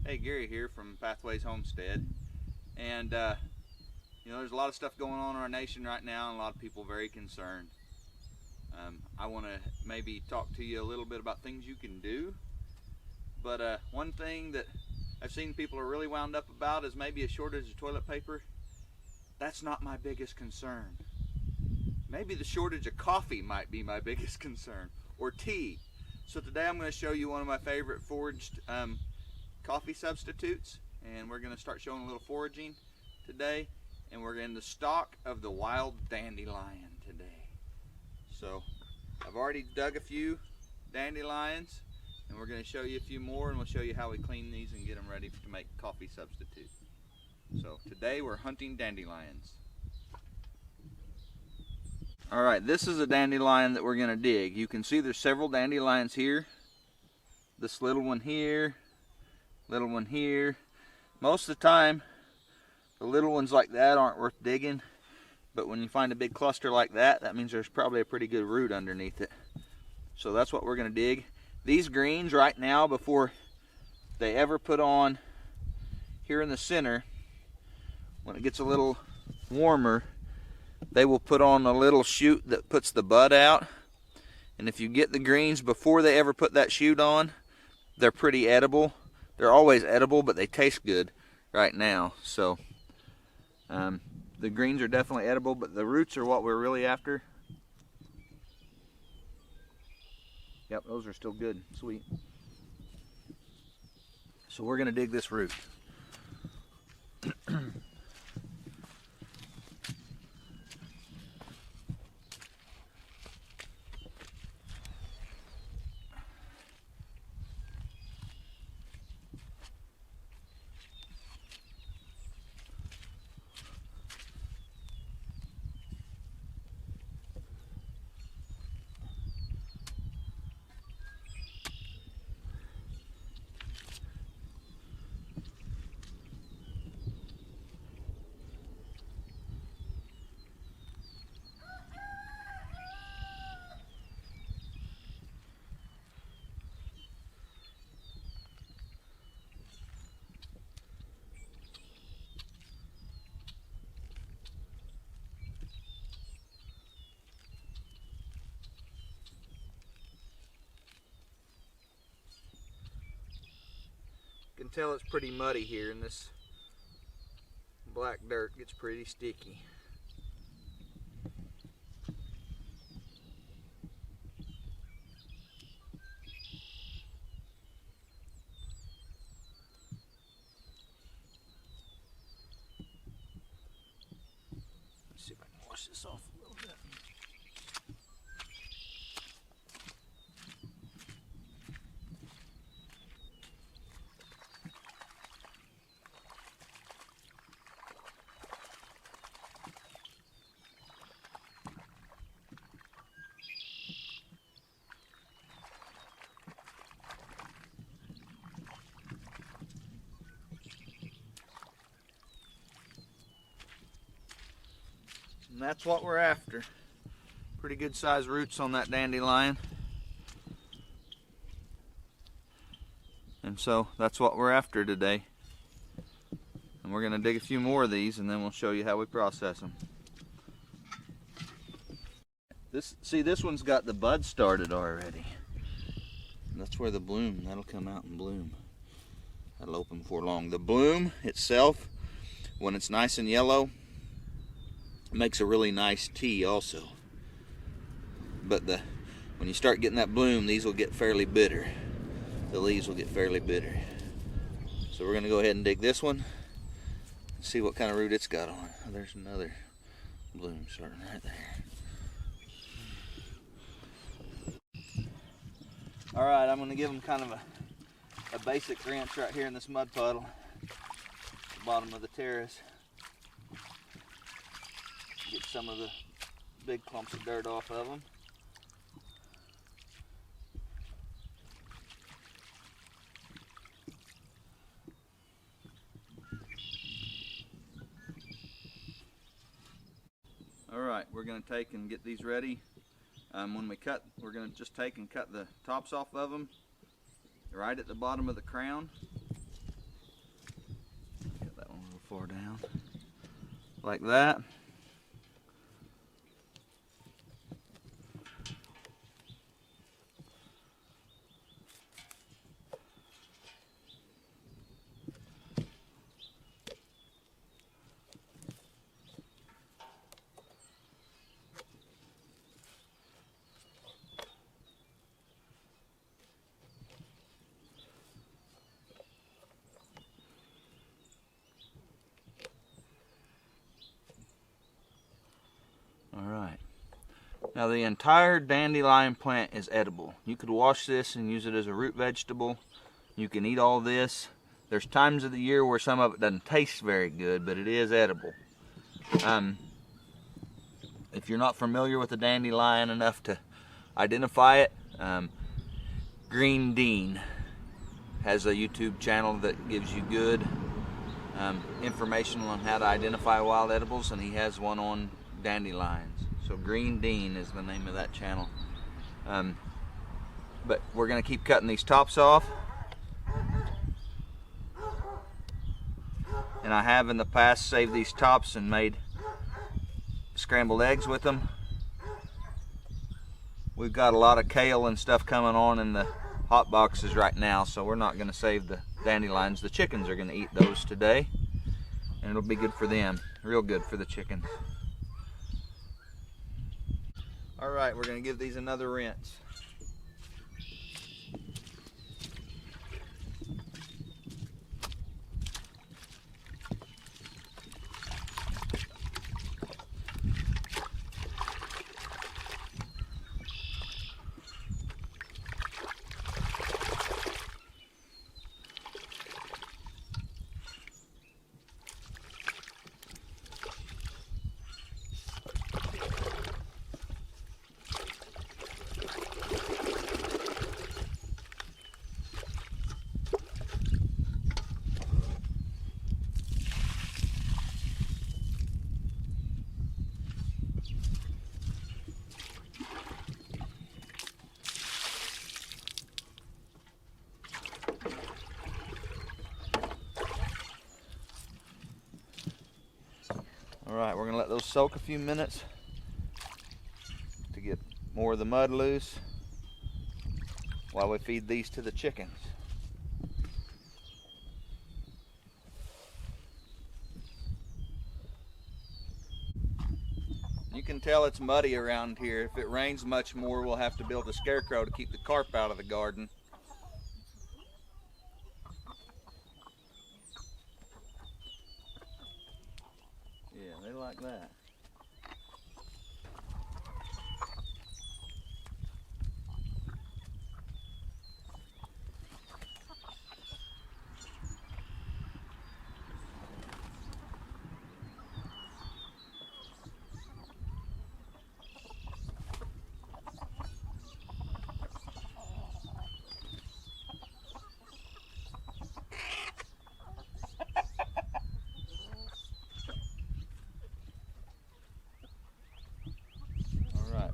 Hey, Gary here from Pathways Homestead, and there's a lot of stuff going on in our nation right now, and a lot of people very concerned. I want to maybe talk to you a little bit about things you can do, but one thing that I've seen people are really wound up about is maybe a shortage of toilet paper. That's not my biggest concern. Maybe the shortage of coffee might be my biggest concern, or tea. So today I'm going to show you one of my favorite foraged coffee substitutes, and we're going to start showing a little foraging today, and we're in the stalk of the wild dandelion today. So I've already dug a few dandelions, and we're going to show you a few more, and we'll show you how we clean these and get them ready to make coffee substitute. So today we're hunting dandelions. Alright, this is a dandelion that we're going to dig. You can see there's several dandelions here. This little one here, little one here. Most of the time, the little ones like that aren't worth digging, but when you find a big cluster like that, that means there's probably a pretty good root underneath it. So that's what we're going to dig. These greens right now, before they ever put on here in the center, when it gets a little warmer, they will put on a little shoot that puts the bud out. And if you get the greens before they ever put that shoot on, they're pretty edible. They're always edible, but they taste good right now. So the greens are definitely edible, but the roots are what we're really after. Yep, those are still good, sweet. So we're gonna dig this root. You can tell it's pretty muddy here, and this black dirt gets pretty sticky. Let's see if I can wash this off a little bit. And that's what we're after. Pretty good sized roots on that dandelion. And so that's what we're after today. And we're going to dig a few more of these, and then we'll show you how we process them. This one's got the bud started already. That's where the bloom, that'll come out and bloom. That'll open before long. The bloom itself, when it's nice and yellow, makes a really nice tea also. But when you start getting that bloom, these will get fairly bitter. The leaves will get fairly bitter. So we're going to go ahead and dig this one and see what kind of root it's got on. Oh, there's another bloom starting right there. Alright, I'm going to give them kind of a basic rinse right here in this mud puddle at the bottom of the terrace. Get some of the big clumps of dirt off of them. Alright, we're going to take and get these ready. When we cut, we're going to just take and cut the tops off of them right at the bottom of the crown. far down. Like that. Alright. Now the entire dandelion plant is edible. You could wash this and use it as a root vegetable. You can eat all this. There's times of the year where some of it doesn't taste very good, but it is edible. If you're not familiar with the dandelion enough to identify it, Green Dean has a YouTube channel that gives you good information on how to identify wild edibles, and he has one on dandelions. So Green Dean is the name of that channel. But we're going to keep cutting these tops off. And I have in the past saved these tops and made scrambled eggs with them. We've got a lot of kale and stuff coming on in the hot boxes right now, so we're not going to save the dandelions. The chickens are going to eat those today, and it'll be good for them. Real good for the chickens. Alright, we're going to give these another rinse. Alright, we're going to let those soak a few minutes to get more of the mud loose while we feed these to the chickens. You can tell it's muddy around here. If it rains much more, we'll have to build a scarecrow to keep the carp out of the garden. Yeah, they like that.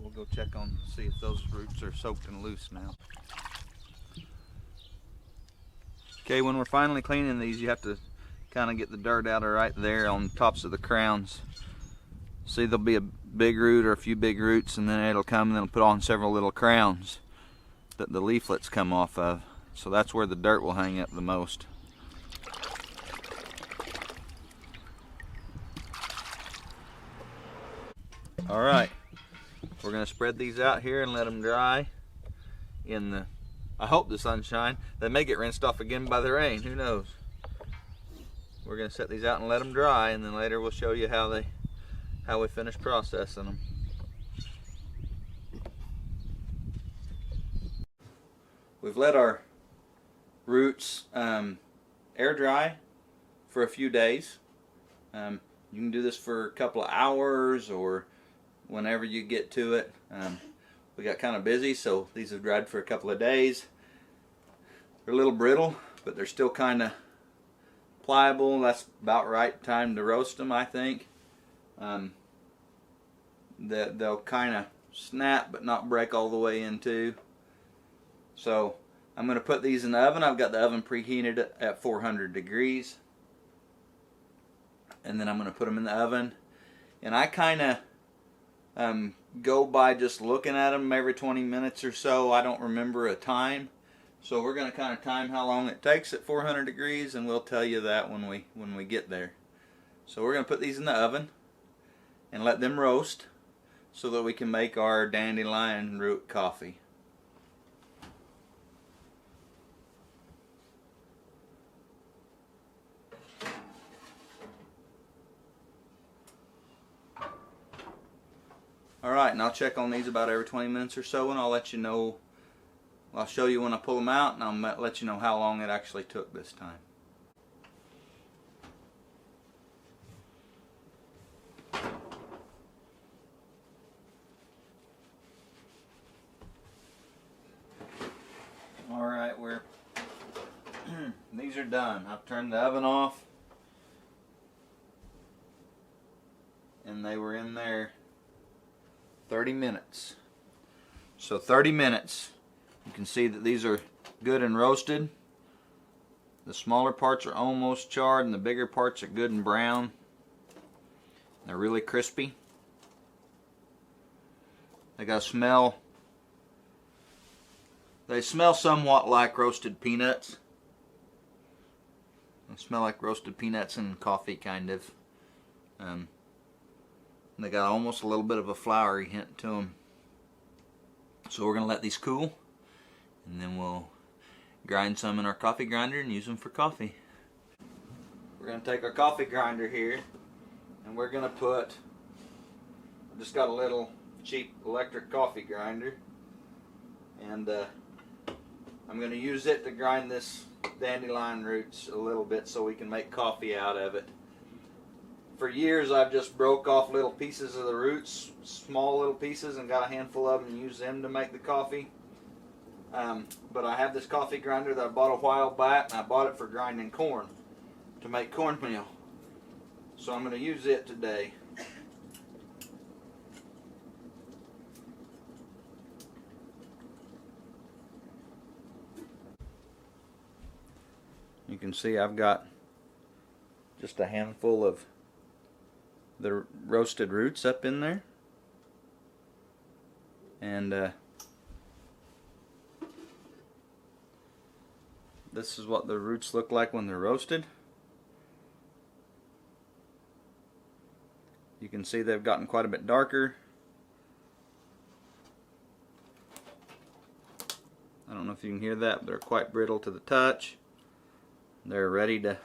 We'll go check on, see if those roots are soaked and loose now. Okay, when we're finally cleaning these, you have to kind of get the dirt out of right there on the tops of the crowns. See, there'll be a big root or a few big roots, and then it'll come and it'll put on several little crowns that the leaflets come off of. So that's where the dirt will hang up the most. All right. We're going to spread these out here and let them dry in the, I hope, the sunshine. They may get rinsed off again by the rain, who knows. We're going to set these out and let them dry, and then later we'll show you how we finish processing them. We've let our roots air dry for a few days. You can do this for a couple of hours or whenever you get to it. We got kind of busy, so these have dried for a couple of days. They're a little brittle, but they're still kind of pliable. That's about right time to roast them, I think. They'll kind of snap but not break all the way in two. So I'm going to put these in the oven. I've got the oven preheated at 400 degrees. and then I'm going to put them in the oven. And I kind of go by just looking at them every 20 minutes or so. I don't remember a time. So we're going to kind of time how long it takes at 400 degrees, and we'll tell you that when we get there. So we're going to put these in the oven and let them roast so that we can make our dandelion root coffee. Alright, and I'll check on these about every 20 minutes or so, and I'll let you know. I'll show you when I pull them out, and I'll let you know how long it actually took this time. Alright, these are done. I've turned the oven off, and they were in there 30 minutes. So 30 minutes. You can see that these are good and roasted. The smaller parts are almost charred, and the bigger parts are good and brown. They're really crispy. They got a smell. They smell somewhat like roasted peanuts. They smell like roasted peanuts and coffee, kind of. They got almost a little bit of a floury hint to them. So we're going to let these cool, and then we'll grind some in our coffee grinder and use them for coffee. We're going to take our coffee grinder here, and we're going to put, I just got a little cheap electric coffee grinder, and I'm going to use it to grind this dandelion roots a little bit so we can make coffee out of it. For years I've just broke off little pieces of the roots, small little pieces, and got a handful of them and used them to make the coffee. But I have this coffee grinder that I bought a while back, and I bought it for grinding corn, to make cornmeal. So I'm going to use it today. You can see I've got just a handful of the roasted roots up in there, and this is what the roots look like when they're roasted. You can see they've gotten quite a bit darker. I don't know if you can hear that, but they're quite brittle to the touch. They're ready to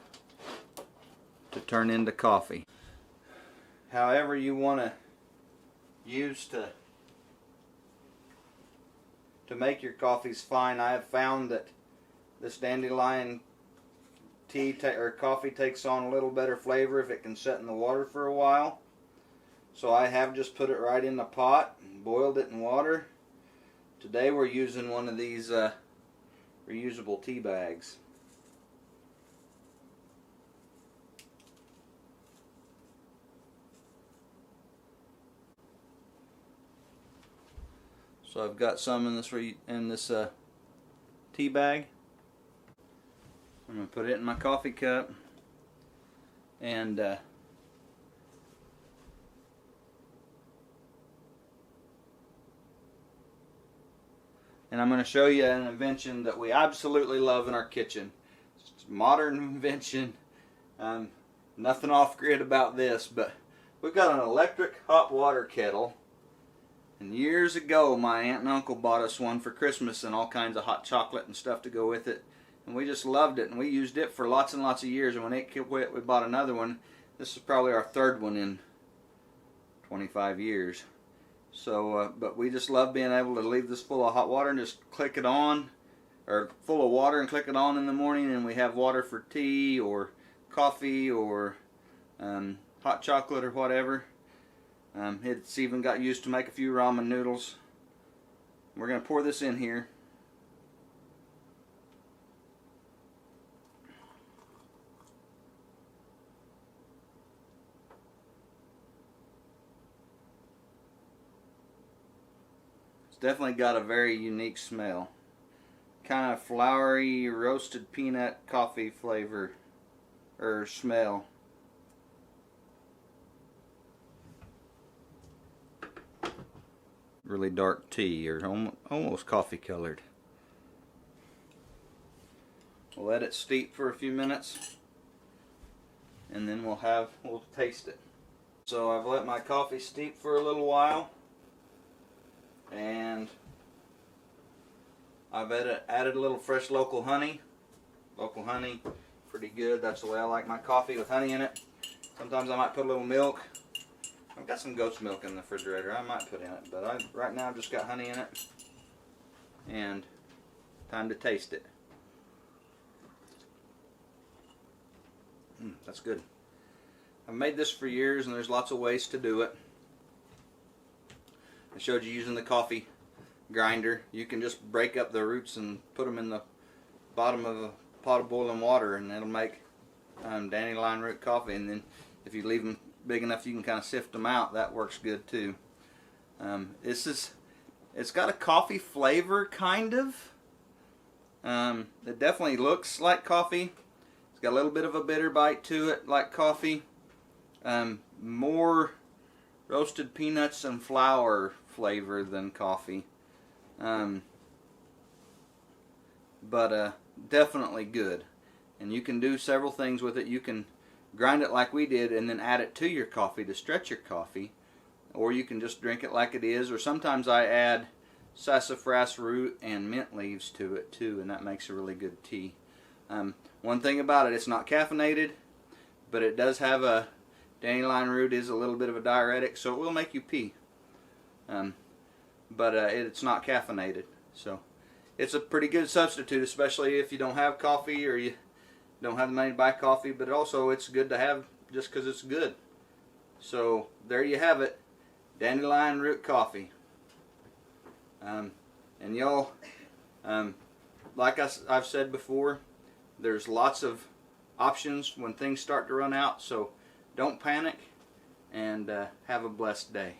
turn into coffee. However you want to use to make your coffees fine. I have found that this dandelion tea or coffee takes on a little better flavor if it can set in the water for a while. So I have just put it right in the pot and boiled it in water. Today we're using one of these reusable tea bags. So I've got some in this tea bag. I'm going to put it in my coffee cup, and I'm going to show you an invention that we absolutely love in our kitchen. It's a modern invention. Nothing off-grid about this, but we've got an electric hot water kettle. And years ago, my aunt and uncle bought us one for Christmas, and all kinds of hot chocolate and stuff to go with it. And we just loved it, and we used it for lots and lots of years. And when it quit, we bought another one. This is probably our third one in 25 years. So, but we just love being able to leave this full of hot water and just click it on, or full of water and click it on in the morning, and we have water for tea or coffee or hot chocolate or whatever. It's even got used to make a few ramen noodles. We're going to pour this in here. It's definitely got a very unique smell. Kind of floury, roasted peanut coffee flavor or smell. really dark tea, or almost coffee colored. We'll let it steep for a few minutes, and then we'll taste it. So I've let my coffee steep for a little while, and I've added a little fresh local honey. Local honey, pretty good. That's the way I like my coffee, with honey in it. Sometimes I might put a little milk. I've got some goat's milk in the refrigerator. I might put in it, but right now I've just got honey in it. And time to taste it. That's good. I've made this for years, and there's lots of ways to do it. I showed you using the coffee grinder. You can just break up the roots and put them in the bottom of a pot of boiling water, and it'll make dandelion root coffee. And then if you leave them big enough, you can kind of sift them out. That works good too. It's got a coffee flavor, kind of. It definitely looks like coffee. It's got a little bit of a bitter bite to it, like coffee. More roasted peanuts and flour flavor than coffee. But definitely good. And you can do several things with it. You can grind it like we did and then add it to your coffee to stretch your coffee. Or you can just drink it like it is. Or sometimes I add sassafras root and mint leaves to it too, and that makes a really good tea. One thing about it, it's not caffeinated, but it does have dandelion root is a little bit of a diuretic, so it will make you pee. But it's not caffeinated, so it's a pretty good substitute, especially if you don't have coffee or you don't have the money to buy coffee. But also, it's good to have just because it's good. So there you have it, dandelion root coffee. And y'all, like I've said before, there's lots of options when things start to run out. So don't panic, and have a blessed day.